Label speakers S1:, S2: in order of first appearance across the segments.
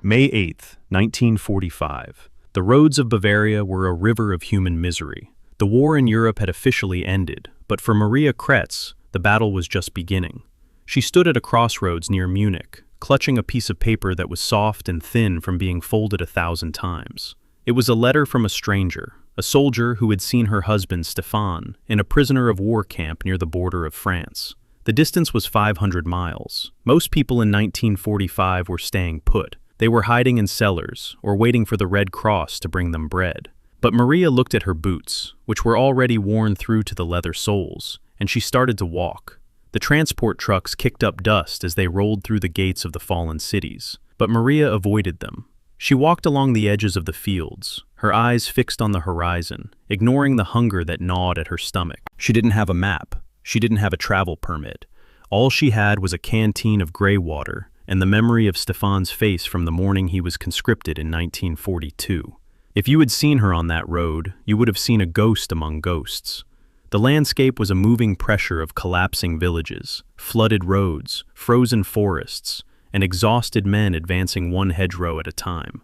S1: May 8, 1945. The roads of Bavaria were a river of human misery. The war in Europe had officially ended, but for Maria Kretz, the battle was just beginning. She stood at a crossroads near Munich, clutching a piece of paper that was soft and thin from being folded 1,000 times. It was a letter from a stranger, a soldier who had seen her husband, Stefan, in a prisoner of war camp near the border of France. The distance was 500 miles. Most people in 1945 were staying put. They were hiding in cellars or waiting for the Red Cross to bring them bread. But Maria looked at her boots, which were already worn through to the leather soles, and she started to walk. The transport trucks kicked up dust as they rolled through the gates of the fallen cities, but Maria avoided them. She walked along the edges of the fields, her eyes fixed on the horizon, ignoring the hunger that gnawed at her stomach. She didn't have a map. She didn't have a travel permit. All she had was a canteen of gray water and the memory of Stefan's face from the morning he was conscripted in 1942. If you had seen her on that road, you would have seen a ghost among ghosts. The landscape was a moving pressure of collapsing villages, flooded roads, frozen forests, and exhausted men advancing one hedgerow at a time.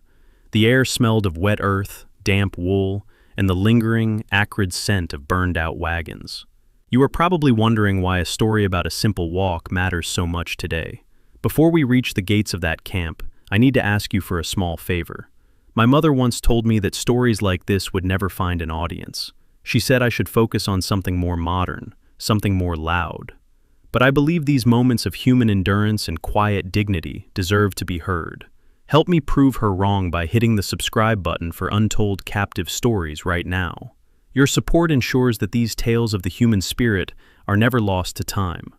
S1: The air smelled of wet earth, damp wool, and the lingering, acrid scent of burned-out wagons. You are probably wondering why a story about a simple walk matters so much today. Before we reach the gates of that camp, I need to ask you for a small favor. My mother once told me that stories like this would never find an audience. She said I should focus on something more modern, something more loud. But I believe these moments of human endurance and quiet dignity deserve to be heard. Help me prove her wrong by hitting the subscribe button for Untold Captive Stories right now. Your support ensures that these tales of the human spirit are never lost to time.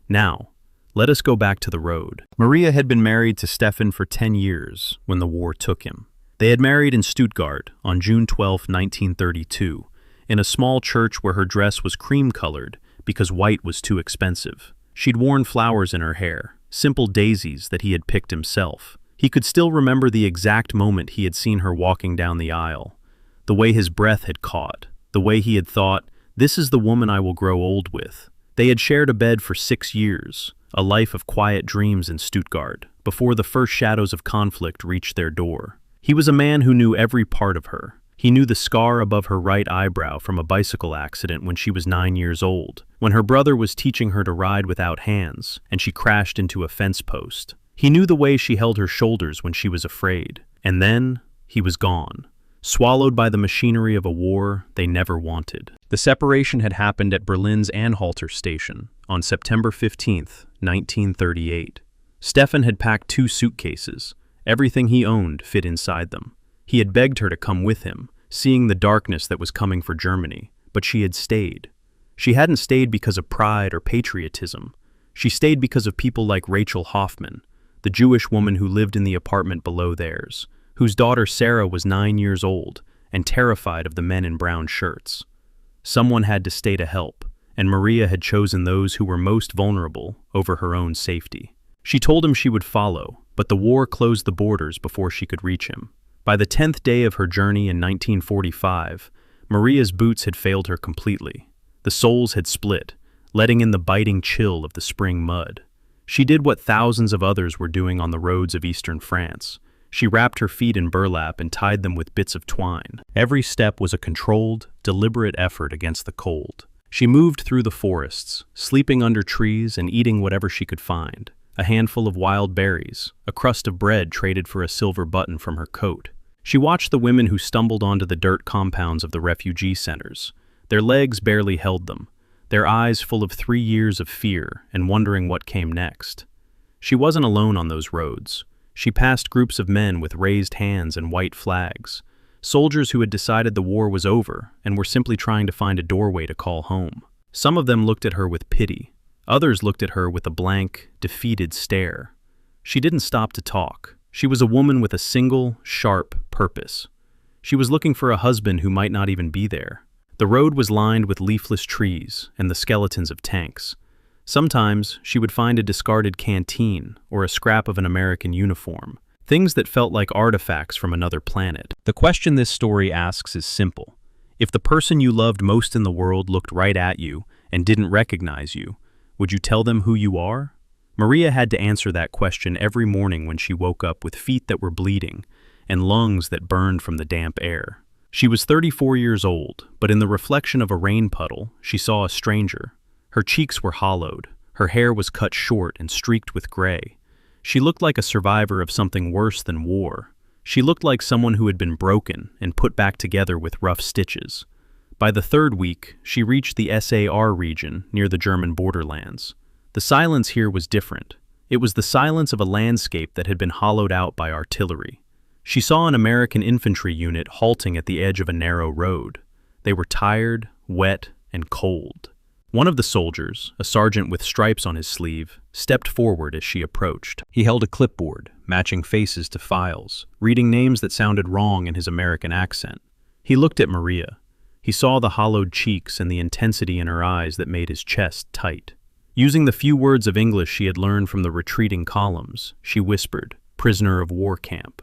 S1: Now, let us go back to the road. Maria had been married to Stefan for 10 years when the war took him. They had married in Stuttgart on June 12, 1932, in a small church where her dress was cream-colored because white was too expensive. She'd worn flowers in her hair, simple daisies that he had picked himself. He could still remember the exact moment he had seen her walking down the aisle, the way his breath had caught, the way he had thought, "This is the woman I will grow old with." They had shared a bed for 6 years, a life of quiet dreams in Stuttgart, before the first shadows of conflict reached their door. He was a man who knew every part of her. He knew the scar above her right eyebrow from a bicycle accident when she was 9 years old, when her brother was teaching her to ride without hands, and she crashed into a fence post. He knew the way she held her shoulders when she was afraid. And then, he was gone, swallowed by the machinery of a war they never wanted. The separation had happened at Berlin's Anhalter station on September 15, 1938. Stefan had packed 2 suitcases. Everything he owned fit inside them. He had begged her to come with him, seeing the darkness that was coming for Germany, but she had stayed. She hadn't stayed because of pride or patriotism. She stayed because of people like Rachel Hoffman, the Jewish woman who lived in the apartment below theirs, whose daughter Sarah was 9 years old and terrified of the men in brown shirts. Someone had to stay to help, and Maria had chosen those who were most vulnerable over her own safety. She told him she would follow, but the war closed the borders before she could reach him. By the 10th day of her journey in 1945, Maria's boots had failed her completely. The soles had split, letting in the biting chill of the spring mud. She did what thousands of others were doing on the roads of eastern France. She wrapped her feet in burlap and tied them with bits of twine. Every step was a controlled, deliberate effort against the cold. She moved through the forests, sleeping under trees and eating whatever she could find. A handful of wild berries, a crust of bread traded for a silver button from her coat. She watched the women who stumbled onto the dirt compounds of the refugee centers. Their legs barely held them, their eyes full of 3 years of fear and wondering what came next. She wasn't alone on those roads. She passed groups of men with raised hands and white flags, soldiers who had decided the war was over and were simply trying to find a doorway to call home. Some of them looked at her with pity. Others looked at her with a blank, defeated stare. She didn't stop to talk. She was a woman with a single, sharp purpose. She was looking for a husband who might not even be there. The road was lined with leafless trees and the skeletons of tanks. Sometimes she would find a discarded canteen or a scrap of an American uniform, things that felt like artifacts from another planet. The question this story asks is simple. If the person you loved most in the world looked right at you and didn't recognize you, would you tell them who you are? Maria had to answer that question every morning when she woke up with feet that were bleeding and lungs that burned from the damp air. She was 34 years old, but in the reflection of a rain puddle, she saw a stranger. Her cheeks were hollowed, her hair was cut short and streaked with gray. She looked like a survivor of something worse than war. She looked like someone who had been broken and put back together with rough stitches. By the third week, she reached the SAR region near the German borderlands. The silence here was different. It was the silence of a landscape that had been hollowed out by artillery. She saw an American infantry unit halting at the edge of a narrow road. They were tired, wet, and cold. One of the soldiers, a sergeant with stripes on his sleeve, stepped forward as she approached. He held a clipboard, matching faces to files, reading names that sounded wrong in his American accent. He looked at Maria. He saw the hollowed cheeks and the intensity in her eyes that made his chest tight. Using the few words of English she had learned from the retreating columns, she whispered, "Prisoner of war camp."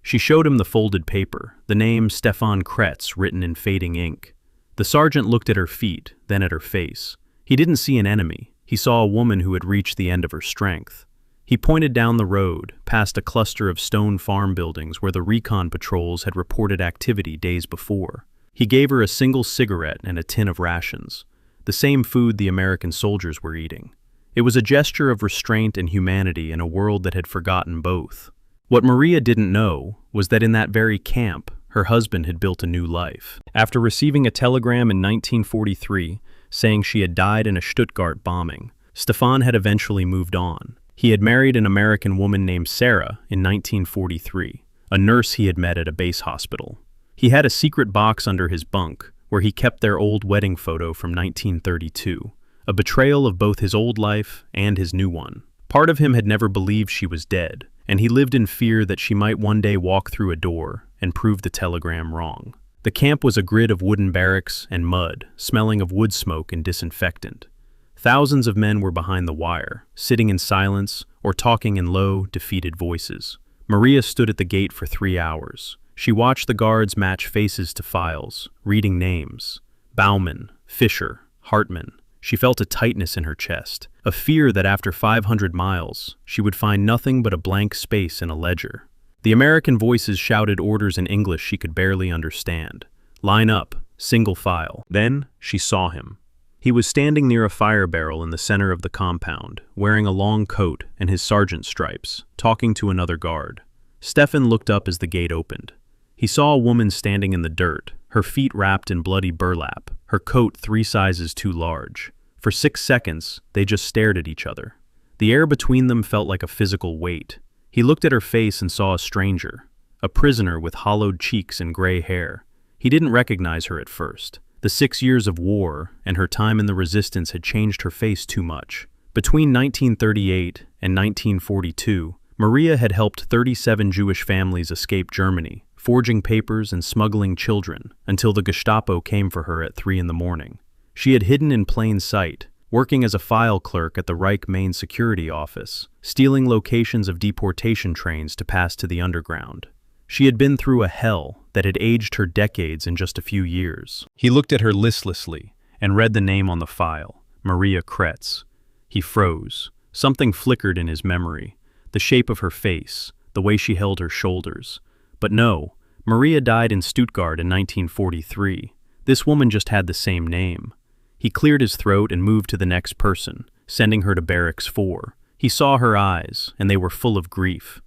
S1: She showed him the folded paper, the name Stefan Kretz written in fading ink. The sergeant looked at her feet, then at her face. He didn't see an enemy. He saw a woman who had reached the end of her strength. He pointed down the road, past a cluster of stone farm buildings where the recon patrols had reported activity days before. He gave her a single cigarette and a tin of rations, the same food the American soldiers were eating. It was a gesture of restraint and humanity in a world that had forgotten both. What Maria didn't know was that in that very camp, her husband had built a new life. After receiving a telegram in 1943 saying she had died in a Stuttgart bombing, Stefan had eventually moved on. He had married an American woman named Sarah in 1943, a nurse he had met at a base hospital. He had a secret box under his bunk where he kept their old wedding photo from 1932, a betrayal of both his old life and his new one. Part of him had never believed she was dead, and he lived in fear that she might one day walk through a door and prove the telegram wrong. The camp was a grid of wooden barracks and mud, smelling of wood smoke and disinfectant. Thousands of men were behind the wire, sitting in silence or talking in low, defeated voices. Maria stood at the gate for 3 hours. She watched the guards match faces to files, reading names. Baumann, Fischer, Hartmann. She felt a tightness in her chest, a fear that after 500 miles, she would find nothing but a blank space in a ledger. The American voices shouted orders in English she could barely understand. Line up, single file. Then she saw him. He was standing near a fire barrel in the center of the compound, wearing a long coat and his sergeant's stripes, talking to another guard. Stefan looked up as the gate opened. He saw a woman standing in the dirt, her feet wrapped in bloody burlap, her coat 3 sizes too large. For 6 seconds, they just stared at each other. The air between them felt like a physical weight. He looked at her face and saw a stranger, a prisoner with hollowed cheeks and gray hair. He didn't recognize her at first. The 6 years of war and her time in the resistance had changed her face too much. Between 1938 and 1942, Maria had helped 37 Jewish families escape Germany, forging papers and smuggling children, until the Gestapo came for her at 3 in the morning. She had hidden in plain sight, working as a file clerk at the Reich main security office, stealing locations of deportation trains to pass to the underground. She had been through a hell that had aged her decades in just a few years. He looked at her listlessly and read the name on the file, Maria Kretz. He froze. Something flickered in his memory, the shape of her face, the way she held her shoulders. But no, Maria died in Stuttgart in 1943. This woman just had the same name. He cleared his throat and moved to the next person, sending her to Barracks 4. He saw her eyes, and they were full of grief.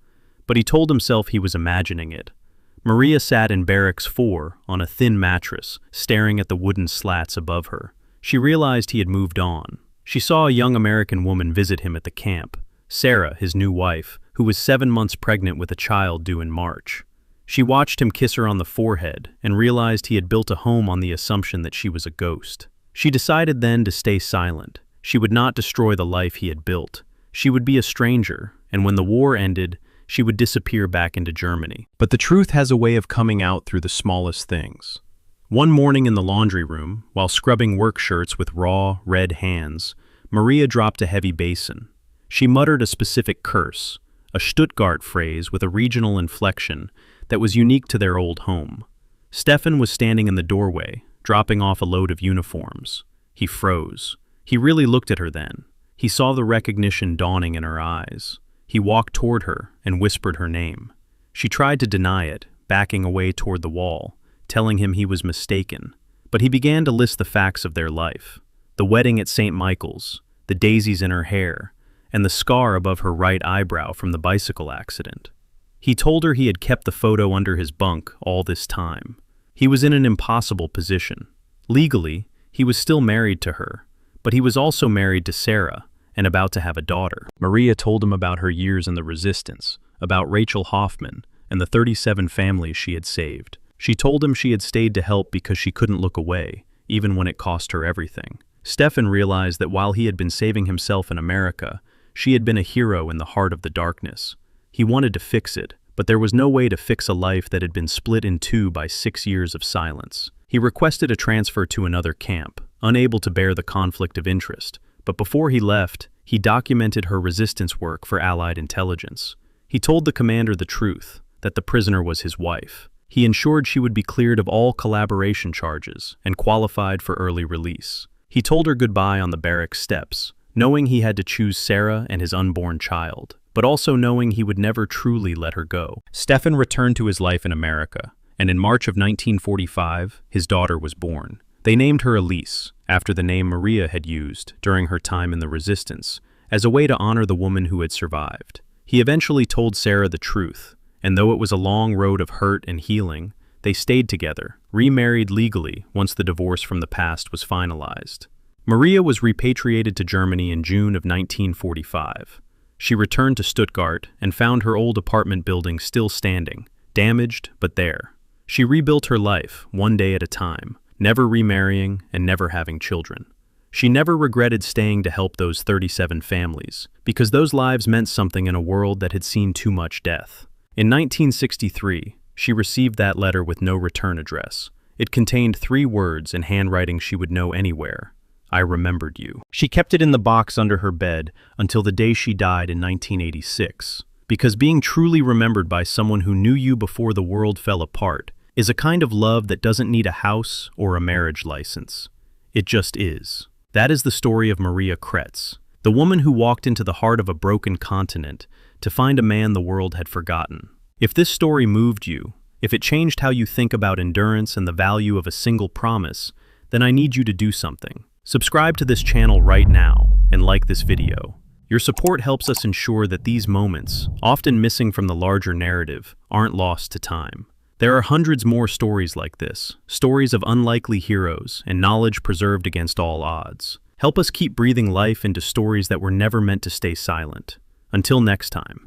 S1: But he told himself he was imagining it. Maria sat in Barracks 4 on a thin mattress, staring at the wooden slats above her. She realized he had moved on. She saw a young American woman visit him at the camp, Sarah, his new wife, who was 7 months pregnant with a child due in March. She watched him kiss her on the forehead and realized he had built a home on the assumption that she was a ghost. She decided then to stay silent. She would not destroy the life he had built. She would be a stranger, and when the war ended, she would disappear back into Germany. But the truth has a way of coming out through the smallest things. One morning in the laundry room, while scrubbing work shirts with raw, red hands, Maria dropped a heavy basin. She muttered a specific curse, a Stuttgart phrase with a regional inflection that was unique to their old home. Stefan was standing in the doorway, dropping off a load of uniforms. He froze. He really looked at her then. He saw the recognition dawning in her eyes. He walked toward her and whispered her name. She tried to deny it, backing away toward the wall, telling him he was mistaken. But he began to list the facts of their life. The wedding at St. Michael's, the daisies in her hair, and the scar above her right eyebrow from the bicycle accident. He told her he had kept the photo under his bunk all this time. He was in an impossible position. Legally, he was still married to her, but he was also married to Sarah and about to have a daughter. Maria told him about her years in the resistance, about Rachel Hoffman and the 37 families she had saved. She told him she had stayed to help because she couldn't look away, even when it cost her everything. Stefan realized that while he had been saving himself in America, she had been a hero in the heart of the darkness. He wanted to fix it, but there was no way to fix a life that had been split in two by 6 years of silence. He requested a transfer to another camp, unable to bear the conflict of interest, but before he left, he documented her resistance work for Allied intelligence. He told the commander the truth, that the prisoner was his wife. He ensured she would be cleared of all collaboration charges and qualified for early release. He told her goodbye on the barracks steps, knowing he had to choose Sarah and his unborn child, but also knowing he would never truly let her go. Stefan returned to his life in America, and in March of 1945, his daughter was born. They named her Elise, after the name Maria had used during her time in the resistance, as a way to honor the woman who had survived. He eventually told Sarah the truth, and though it was a long road of hurt and healing, they stayed together, remarried legally once the divorce from the past was finalized. Maria was repatriated to Germany in June of 1945. She returned to Stuttgart and found her old apartment building still standing, damaged but there. She rebuilt her life, one day at a time, never remarrying and never having children. She never regretted staying to help those 37 families, because those lives meant something in a world that had seen too much death. In 1963, she received that letter with no return address. It contained 3 words in handwriting she would know anywhere: I remembered you. She kept it in the box under her bed until the day she died in 1986, because being truly remembered by someone who knew you before the world fell apart is a kind of love that doesn't need a house or a marriage license. It just is. That is the story of Maria Kretz, the woman who walked into the heart of a broken continent to find a man the world had forgotten. If this story moved you, if it changed how you think about endurance and the value of a single promise, then I need you to do something. Subscribe to this channel right now and like this video. Your support helps us ensure that these moments, often missing from the larger narrative, aren't lost to time. There are hundreds more stories like this, stories of unlikely heroes and knowledge preserved against all odds. Help us keep breathing life into stories that were never meant to stay silent. Until next time.